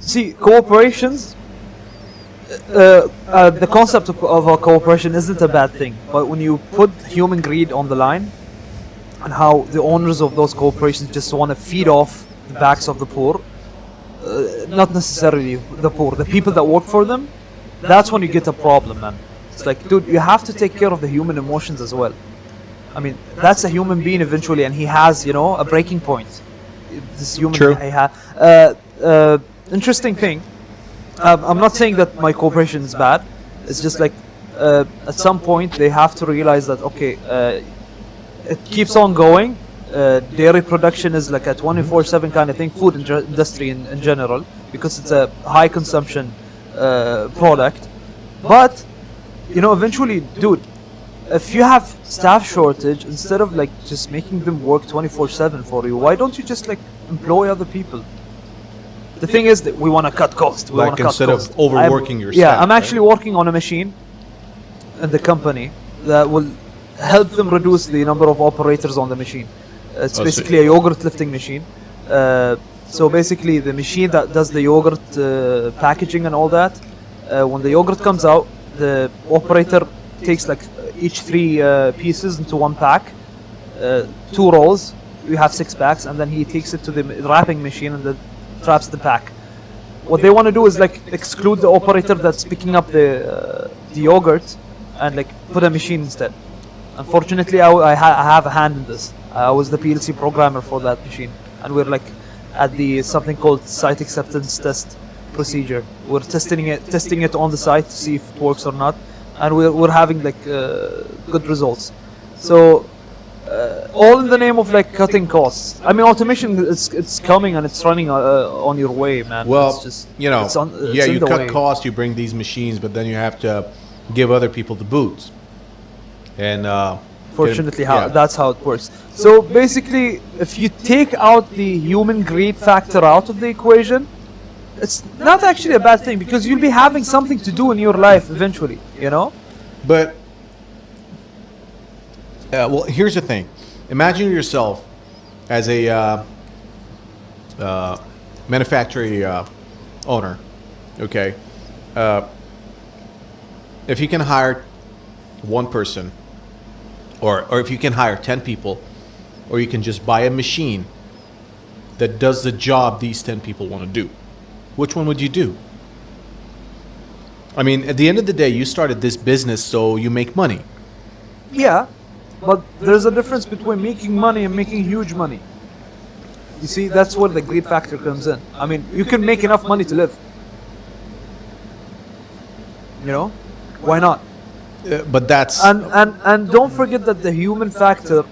See, cooperations. The concept of a cooperation isn't a bad thing, but when you put human greed on the line, and how the owners of those corporations just want to feed off the backs of the poor, not necessarily the poor, the people that work for them, that's when you get a problem, man. It's like, dude, you have to take care of the human emotions as well. I mean, that's a human being eventually, and he has, a breaking point. This human True. Interesting thing. I'm not saying that my corporation is bad. It's just like, at some point they have to realize that, okay, it keeps on going. Dairy production is like a 24/7 kind of thing. Food industry in general, because it's a high consumption product. But eventually, dude, if you have staff shortage, instead of like just making them work 24/7 for you, why don't you just like employ other people? The thing is that we want to cut costs. Like instead of overworking your staff. Yeah, I'm actually working on a machine in the company that will help them reduce the number of operators on the machine. It's basically a yogurt lifting machine. So basically the machine that does the yogurt packaging and all that, when the yogurt comes out, the operator takes like each 3 pieces into one pack, 2 rolls, we have 6 packs, and then he takes it to the wrapping machine and then traps the pack. What they want to do is like exclude the operator that's picking up the yogurt and like put a machine instead. Unfortunately, I have a hand in this. I was the PLC programmer for that machine, and we're like at the something called site acceptance test procedure. We're testing it on the site to see if it works or not, and we're having like good results. So all in the name of like cutting costs. I mean, automation it's coming and it's running on your way, man. Well, it's just, you cut costs, you bring these machines, but then you have to give other people the boots. And fortunately, that's how it works. So basically, if you take out the human greed factor out of the equation, it's not actually a bad thing, because you'll be having something to do in your life eventually, But well, here's the thing. Imagine yourself as a manufacturing owner, okay? If you can hire one person, or if you can hire 10 people, or you can just buy a machine that does the job these 10 people want to do, which one would you do? I mean, at the end of the day, you started this business so you make money. Yeah, but there's a difference between making money and making huge money. You see, that's where the greed factor comes in. I mean, you can make enough money to live. Why not? But that's... And don't forget that the human factor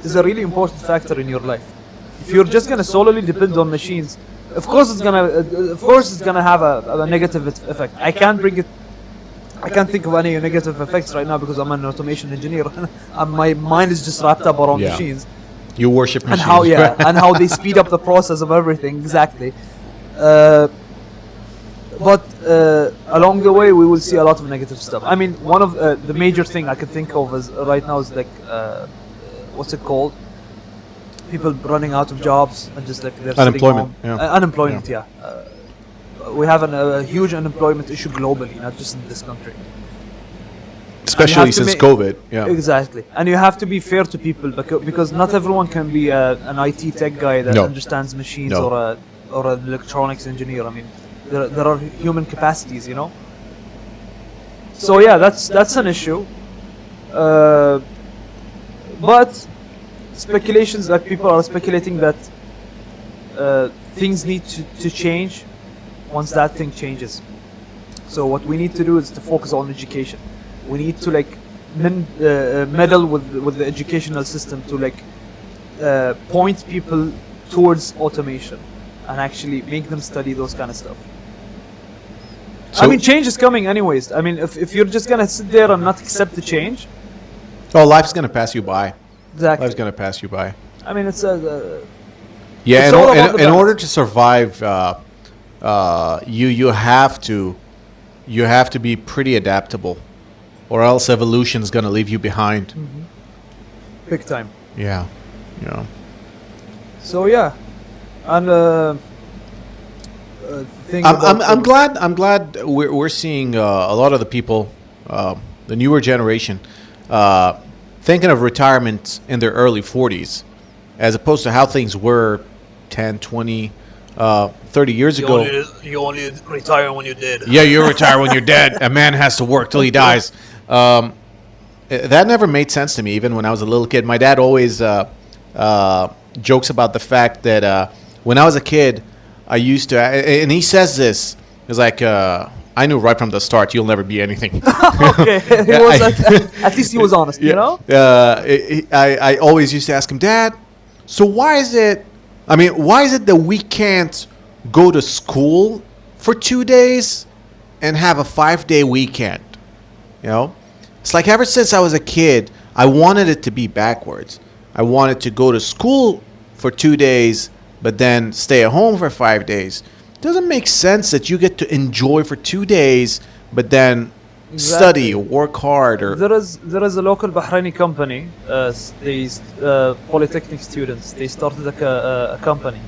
is a really important factor in your life. If you're just gonna solely depend on machines, of course it's gonna have a negative effect. I can't think of any negative effects right now because I'm an automation engineer, and my mind is just wrapped up around machines. You worship machines. And how they speed up the process of everything, exactly. But along the way, we will see a lot of negative stuff. I mean, one of the major thing I can think of right now is like, what's it called? People running out of jobs and just like they're unemployment. Sitting home. Unemployment, yeah. We have a huge unemployment issue globally, not just in this country. Especially since COVID. Yeah. Exactly, and you have to be fair to people because not everyone can be an IT tech guy that understands machines or an electronics engineer. I mean, there are human capacities, So yeah, that's an issue. But speculations, like people are speculating that things need to change once that thing changes. So what we need to do is to focus on education. We need to like meddle with the educational system to like point people towards automation and actually make them study those kind of stuff. So, I mean, change is coming anyways. I mean, if you're just gonna sit there and not accept the change, life's gonna pass you by. Exactly. Life's gonna pass you by. I mean, it's in order to survive, you have to be pretty adaptable, or else evolution's gonna leave you behind. Mm-hmm. Big time. Yeah. So yeah, and thing I'm, about I'm, I'm glad. I'm glad we're seeing a lot of the people, the newer generation, uh, thinking of retirement in their early 40s, as opposed to how things were 10, 20, 30 years ago. you only retire when you're dead. Yeah, you retire when you're dead. A man has to work till he dies. That never made sense to me, even when I was a little kid. My dad always jokes about the fact that when I was a kid, I used to, and he says this, it's like, I knew right from the start you'll never be anything. Okay, he was at least he was honest, you know. I always used to ask him, Dad, so why is it? I mean, why is it that we can't go to school for 2 days and have a 5-day weekend? You know, it's like ever since I was a kid, I wanted it to be backwards. I wanted to go to school for 2 days, but then stay at home for 5 days. Doesn't make sense that you get to enjoy for 2 days, but then study or work hard. Or There is a local Bahraini company. These polytechnic students. They started like a company,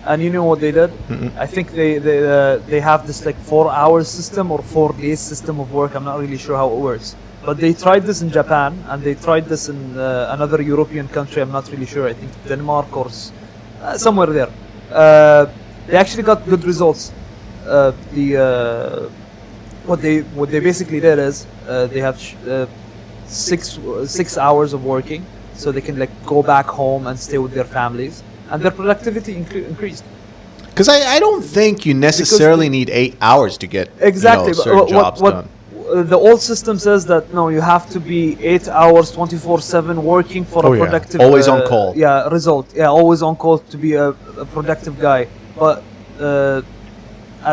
and you know what they did? I think they have this like 4 hour system or 4 days system of work. I'm not really sure how it works, but they tried this in Japan and they tried this in another European country. I'm not really sure. I think Denmark or somewhere there. They actually got good results. What they basically did is they have 6 hours of working, so they can like go back home and stay with their families, and their productivity increased. because I don't think you necessarily need 8 hours to get Exactly. certain jobs done. The old system says that no, you have to be 8 hours, 24/7 working for Oh, a yeah. productive. Always on call. Yeah, result. Yeah, always on call to be a productive guy. But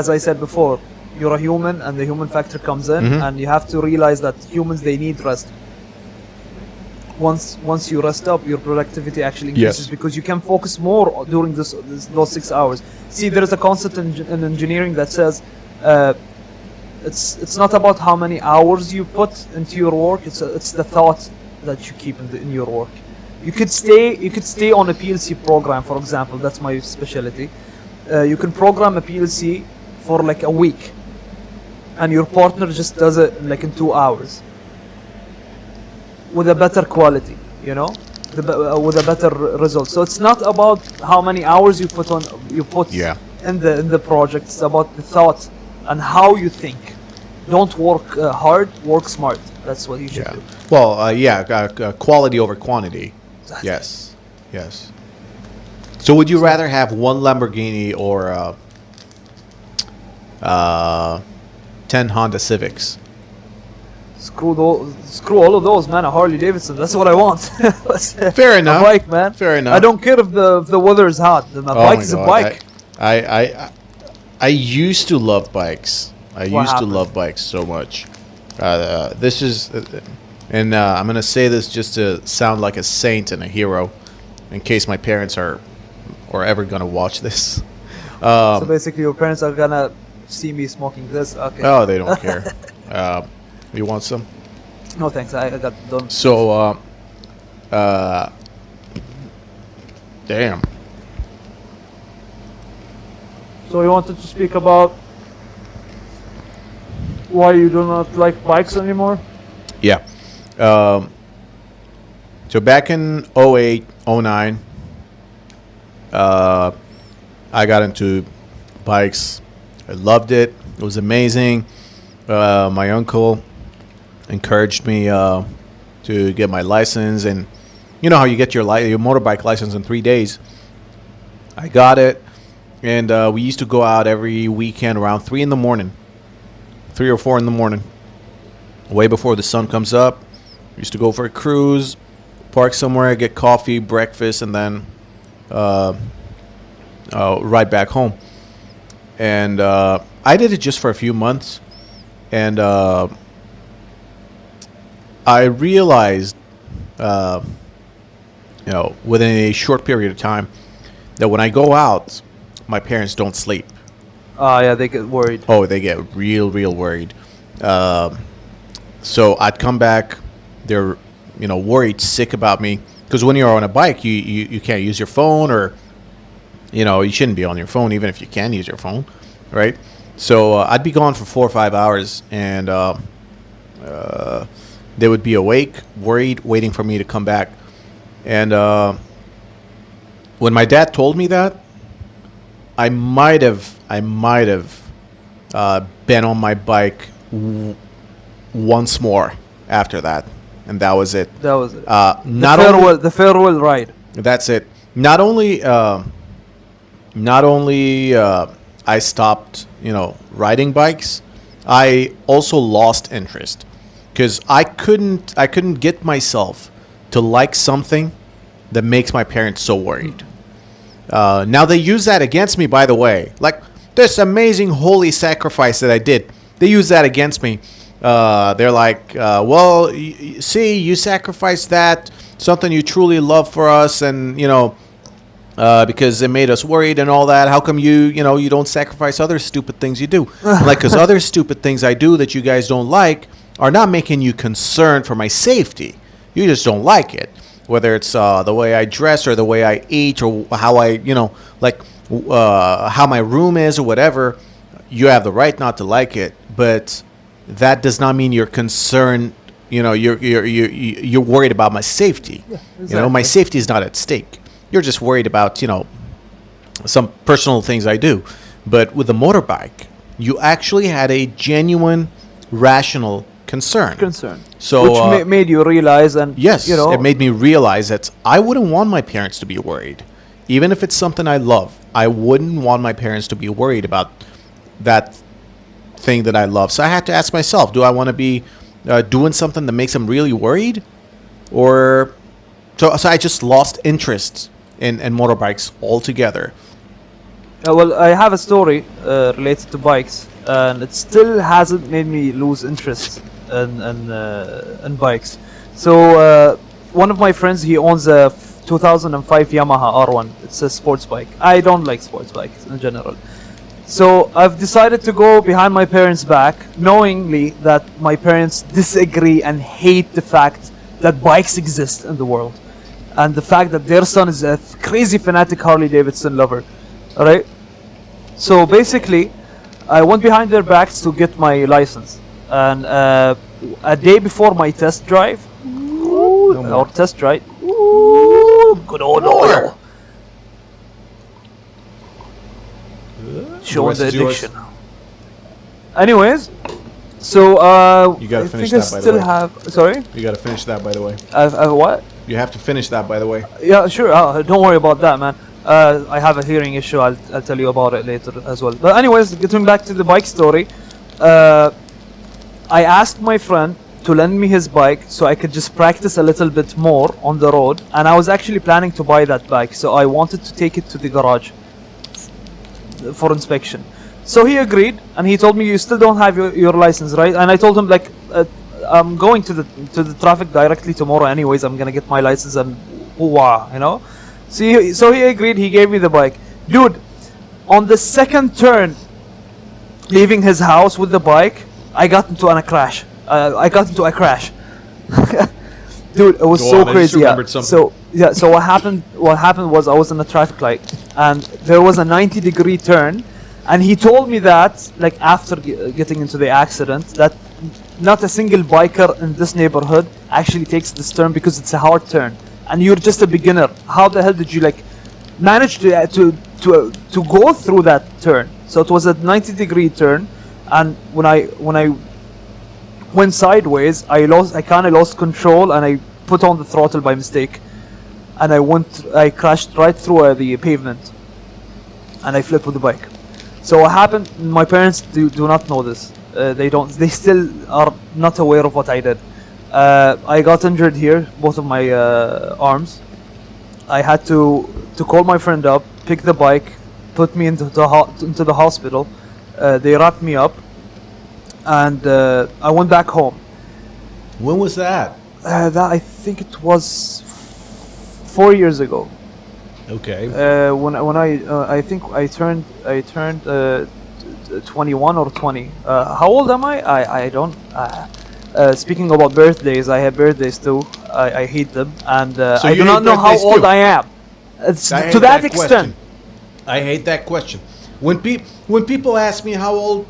as I said before, you're a human, and the human factor comes in, and you have to realize that humans, they need rest. Once you rest up, your productivity actually increases, Yes. because you can focus more during those 6 hours. See, there is a concept in engineering that says it's not about how many hours you put into your work. It's the thought that you keep in your work. You could stay on a PLC program, for example. That's my specialty. You can program a PLC for like a week, and your partner just does it like in 2 hours with a better quality, you know, with a better result. So it's not about how many hours you put Yeah. in the project. It's about the thought and how you think. Don't work hard, work smart. That's what you should Yeah. do. Well, quality over quantity. Exactly. Yes. So would you rather have one Lamborghini or 10 Honda Civics? Screw all of those, man. A Harley Davidson. That's what I want. Fair enough. A bike, man. Fair enough. I don't care if the weather is hot. A bike is a bike. I used to love bikes. I What used to happened? love bikes so much. This is, and I'm gonna say this just to sound like a saint and a hero, in case my parents are ever gonna watch this. So basically, your parents are gonna see me smoking this. Okay. Oh, they don't care. You want some? No thanks. I got done. So, damn. So you wanted to speak about why you do not like bikes anymore? Yeah. So back in 08, 09, I got into bikes. I loved it. It was amazing. My uncle encouraged me to get my license, and you know how you get your motorbike license in 3 days. I got it, and we used to go out every weekend around 3 in the morning, 3 or 4 in the morning, way before the sun comes up. We used to go for a cruise, park somewhere, get coffee, breakfast, and then ride back home. And I did it just for a few months, and I realized, within a short period of time, that when I go out, my parents don't sleep. Yeah, they get worried. Oh, they get real worried. So I'd come back, they're worried sick about me, because when you're on a bike, you can't use your phone, or you shouldn't be on your phone, even if you can use your phone. right? So I'd be gone for 4 or 5 hours, and they would be awake, worried, waiting for me to come back. And when my dad told me that, I might have been on my bike once more after that, and that was it. That was it. The farewell ride. That's it. Not only I stopped, riding bikes, I also lost interest because I couldn't get myself to like something that makes my parents so worried. Now they use that against me, by the way. Like this amazing holy sacrifice that I did, they use that against me. They're like, well, see, you sacrificed that, something you truly love for us, and because it made us worried and all that. How come you don't sacrifice other stupid things you do? Like, because other stupid things I do that you guys don't like are not making you concerned for my safety. You just don't like it. Whether it's the way I dress or the way I eat or how I, how my room is or whatever, you have the right not to like it. But that does not mean you're concerned. You're worried about my safety. Yeah, exactly. My safety is not at stake. You're just worried about, some personal things I do. But with the motorbike, you actually had a genuine, rational concern. So, which made you realize, and yes, it made me realize that I wouldn't want my parents to be worried. Even if it's something I love, I wouldn't want my parents to be worried about that thing that I love. So I had to ask myself, do I want to be doing something that makes them really worried? Or so I just lost interest in motorbikes altogether. Well, I have a story related to bikes, and it still hasn't made me lose interest in bikes. So one of my friends, he owns a 2005 Yamaha R1. It's a sports bike. I don't like sports bikes in general. So I've decided to go behind my parents' back, knowingly that my parents disagree and hate the fact that bikes exist in the world, and the fact that their son is a crazy fanatic Harley Davidson lover. Alright? So basically, I went behind their backs to get my license. And a day before my test drive, good old oil. Showing the addiction. Anyways, so you gotta I finish think I that, by the still way. have. Sorry? You got to finish that, by the way. I've what? You have to finish that, by the way. Yeah, sure. Don't worry about that, man. I have a hearing issue. I'll tell you about it later as well. But anyways, getting back to the bike story, I asked my friend to lend me his bike so I could just practice a little bit more on the road, and I was actually planning to buy that bike, so I wanted to take it to the garage for inspection. So he agreed, and he told me, you still don't have your license, right? And I told him, like, I'm going to the traffic directly tomorrow anyways. I'm gonna get my license and wow. So he agreed. He gave me the bike. Dude, on the second turn leaving his house with the bike, I got into a crash. Dude, it was so crazy. So what happened was I was in a traffic light, and there was a 90-degree turn, and he told me that, like, after getting into the accident, that not a single biker in this neighborhood actually takes this turn because it's a hard turn, and you're just a beginner. How the hell did you manage to go through that turn? So it was a 90-degree turn, and when I went sideways, I kind of lost control, and I put on the throttle by mistake, and I crashed right through the pavement, and I flipped with the bike. So what happened? My parents do not know this. They still are not aware of what I did. I got injured here, both of my arms. I had to call my friend up, pick the bike, put me into the hospital. They wrapped me up, and I went back home. When was that? I think it was 4 years ago. Okay. When I think I turned 21 or 20. How old am I? I don't. Speaking about birthdays, I have birthdays too. I hate them, and So I do not know how old I am. It's to that extent. I hate that question. When people ask me how old,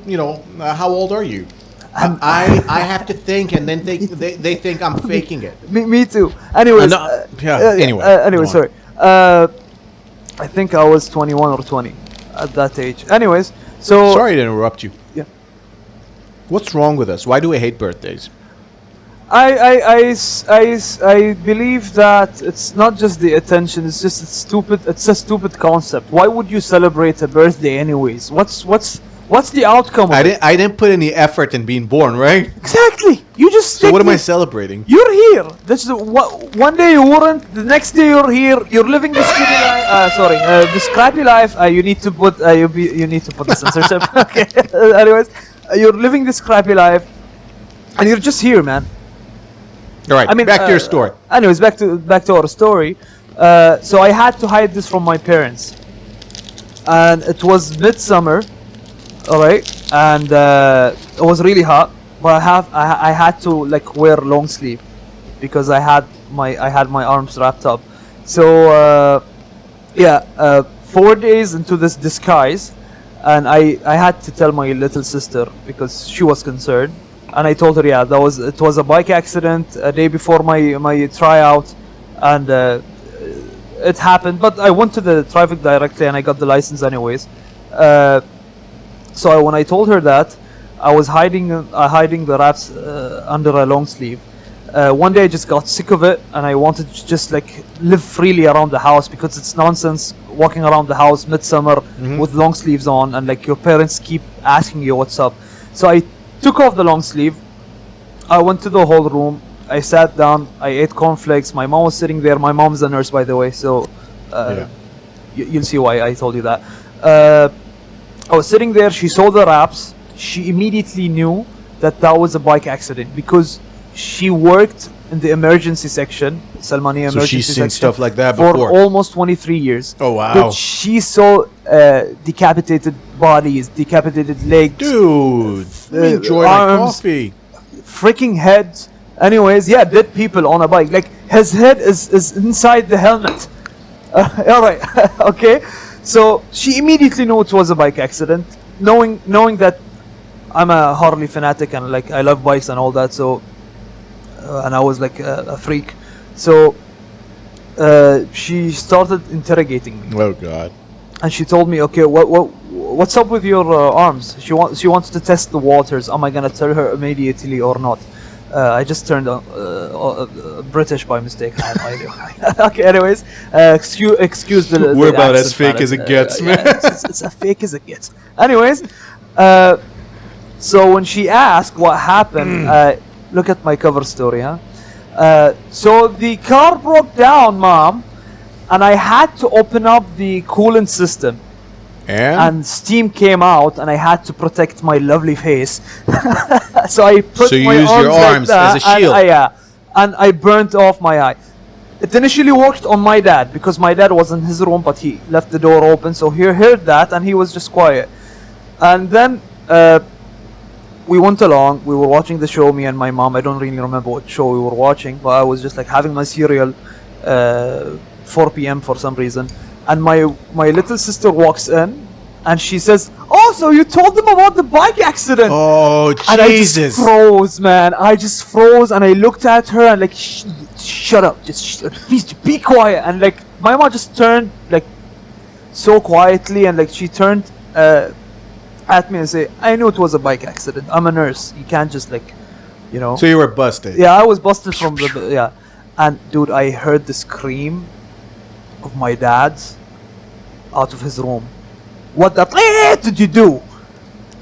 how old are you? I have to think, and then they think I'm faking it. Me too. Anyways, Anyway, sorry. I think I was 21 or 20 at that age. Anyways, so sorry to interrupt you. Yeah. What's wrong with us? Why do we hate birthdays? I believe that it's not just the attention. It's just stupid. It's a stupid concept. Why would you celebrate a birthday anyways? What's the outcome of it? I didn't put any effort in being born, right? Exactly. You just. So what am I celebrating? You're here. This is one day you weren't. The next day you're here. You're living this this crappy life. You need to put. You need to put the censorship. Okay. Anyways, you're living this crappy life, and you're just here, man. All right. I mean, back to your story. Anyways, back to our story. So I had to hide this from my parents, and it was midsummer. All right, and it was really hot, but I had to like wear long sleeve because I had my arms wrapped up. So 4 days into this disguise, and I had to tell my little sister because she was concerned, and I told her, yeah, it was a bike accident a day before my tryout, and it happened. But I went to the traffic directly, and I got the license anyways. So when I told her that, I was hiding the wraps under a long sleeve. One day I just got sick of it, and I wanted to just like live freely around the house because it's nonsense walking around the house midsummer with long sleeves on, and like your parents keep asking you what's up. So I took off the long sleeve. I went to the whole room. I sat down. I ate cornflakes. My mom was sitting there. My mom's a nurse, by the way, so you'll see why I told you that. I was sitting there. She saw the wraps. She immediately knew that was a bike accident because she worked in the emergency section, Salmania emergency section. So she's seen stuff like that before. For almost 23 years. Oh, wow. But she saw decapitated bodies, decapitated legs. Dude, let me enjoy my coffee. Freaking heads. Anyways, yeah, dead people on a bike. Like, his head is inside the helmet. All right, okay. So she immediately knew it was a bike accident, knowing that I'm a Harley fanatic and like I love bikes and all that. So, and I was like a freak. So she started interrogating me. Oh God! And she told me, okay, what's up with your arms? She wants to test the waters. Am I gonna tell her immediately or not? I just turned British by mistake. Okay, anyways, excuse the we're the about as accent, fake as it gets, man. Yeah, it's as fake as it gets. Anyways, so when she asked what happened, look at my cover story, huh? So the car broke down, Mom, and I had to open up the coolant system. And steam came out, and I had to protect my lovely face. So I put you my used arms your like arms that, as a shield. And I burnt off my eye. It initially worked on my dad because my dad was in his room, but he left the door open, so he heard that and he was just quiet. And then we went along. We were watching the show, me and my mom. I don't really remember what show we were watching, but I was just like having my cereal. 4 p.m. for some reason. And my little sister walks in, and she says, "Oh, so you told them about the bike accident?" Oh, Jesus! And I just froze, man. I just froze, and I looked at her and like, shut up, please be quiet. And like, my mom just turned like so quietly, and like she turned at me and say, "I knew it was a bike accident. I'm a nurse. You can't just like, you know." So you were busted. Yeah, I was busted from the yeah. And dude, I heard the scream of my dad out of his room. What the did you do?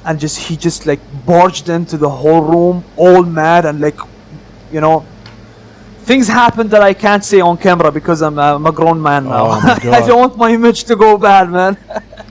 And he just like barged into the whole room, all mad, and like, you know, things happened that I can't say on camera because I'm a grown man now. Oh my God. I don't want my image to go bad, man.